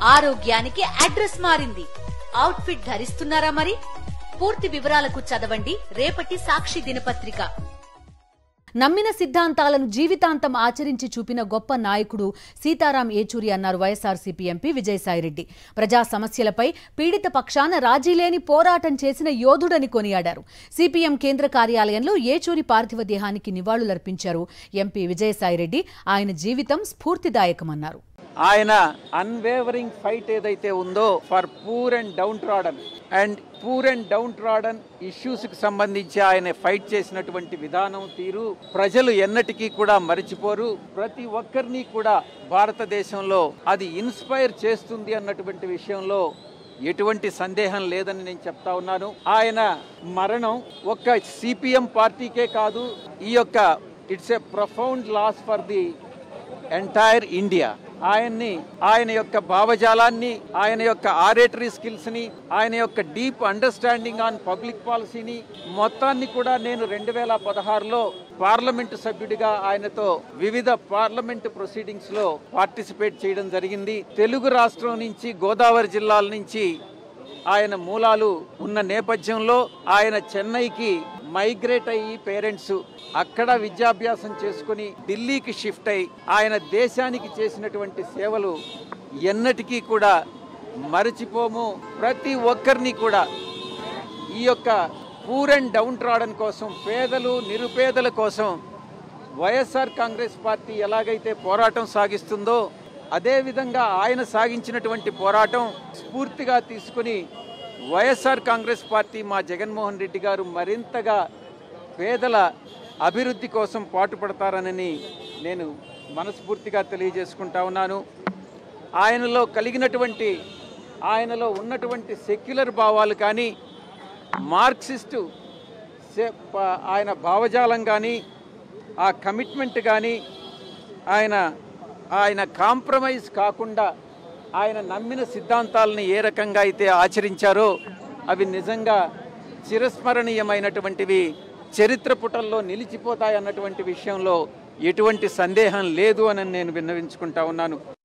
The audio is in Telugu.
ఆరోగ్యానికి అడ్రస్ మారింది. అవుట్ ఫిట్ ధరిస్తున్నారా మరి? పూర్తి వివరాలకు చదవండి రేపటి సాక్షి దినపత్రిక. నమ్మిన సిద్ధాంతాలను జీవితాంతం ఆచరించి చూపిన గొప్ప నాయకుడు సీతారాం ఏచూరి అన్నారు వైఎస్ఆర్సీపీ ఎంపీ విజయసాయిరెడ్డి. ప్రజా సమస్యలపై పీడిత పక్షాన రాజీలేని పోరాటం చేసిన యోధుడని కొనియాడారు. సిపిఎం కేంద్ర కార్యాలయంలో ఏచూరి పార్థివ దేహానికి నివాళులర్పించారు ఎంపీ విజయసాయిరెడ్డి. ఆయన జీవితం స్ఫూర్తిదాయకమన్నారు. ఆయన అన్వేవరింగ్ ఫైట్ ఏదైతే ఉందో for poor and down trodden issues కి సంబంధించి ఆయన ఫైట్ చేసినటువంటి విధానం తీరు ప్రజలు ఎన్నటికీ కూడా మరిచిపోరు. ప్రతి ఒక్కరిని కూడా భారతదేశంలో అది ఇన్స్పైర్ చేస్తుంది అన్నటువంటి విషయంలో ఎటువంటి సందేహం లేదని నేను చెప్తా ఉన్నాను. ఆయన మరణం ఒక్క సిపిఎం పార్టీకే కాదు, ఈ యొక్క it's a profound loss for the entire India. ఆయన యొక్క భావజాలాన్ని, ఆయన యొక్క ఆరేటరీ స్కిల్స్ ని, ఆయన యొక్క డీప్ అండర్స్టాండింగ్ ఆన్ పబ్లిక్ పాలసీని మొత్తాన్ని కూడా నేను 2016లో పార్లమెంటు సభ్యుడిగా ఆయనతో వివిధ పార్లమెంటు ప్రొసీడింగ్స్ లో పార్టిసిపేట్ చేయడం జరిగింది. తెలుగు రాష్ట్రం నుంచి, గోదావరి జిల్లాల నుంచి ఆయన మూలాలు ఉన్న నేపథ్యంలో ఆయన చెన్నైకి మైగ్రేట్ అయ్యి పేరెంట్స్ అక్కడ విద్యాభ్యాసం చేసుకుని ఢిల్లీకి షిఫ్ట్ అయి ఆయన దేశానికి చేసినటువంటి సేవలు ఎన్నటికీ కూడా మరచిపోము. ప్రతి ఒక్కరిని కూడా ఈ యొక్క పూర్ అండ్ డౌన్ ట్రాడన్ కోసం, పేదలు నిరుపేదల కోసం వైఎస్ఆర్ కాంగ్రెస్ పార్టీ ఎలాగైతే పోరాటం సాగిస్తుందో అదేవిధంగా ఆయన సాగించినటువంటి పోరాటం స్ఫూర్తిగా తీసుకుని వైఎస్ఆర్ కాంగ్రెస్ పార్టీ, మా జగన్మోహన్ రెడ్డి గారు మరింతగా పేదల అభివృద్ధి కోసం పాటుపడతారని నేను మనస్ఫూర్తిగా తెలియజేసుకుంటా ఉన్నాను. ఆయనలో ఉన్నటువంటి సెక్యులర్ భావాలు కానీ, మార్క్సిస్టు ఆయన భావజాలం కానీ, ఆ కమిట్మెంట్ కానీ, ఆయన కాంప్రమైజ్ కాకుండా ఆయన నమ్మిన సిద్ధాంతాలను ఏ రకంగా అయితే ఆచరించారో అవి నిజంగా చిరస్మరణీయమైనటువంటివి, చరిత్ర పుటల్లో నిలిచిపోతాయన్నటువంటి విషయంలో ఎటువంటి సందేహం లేదు అని నేను విన్నవించుకుంటా ఉన్నాను.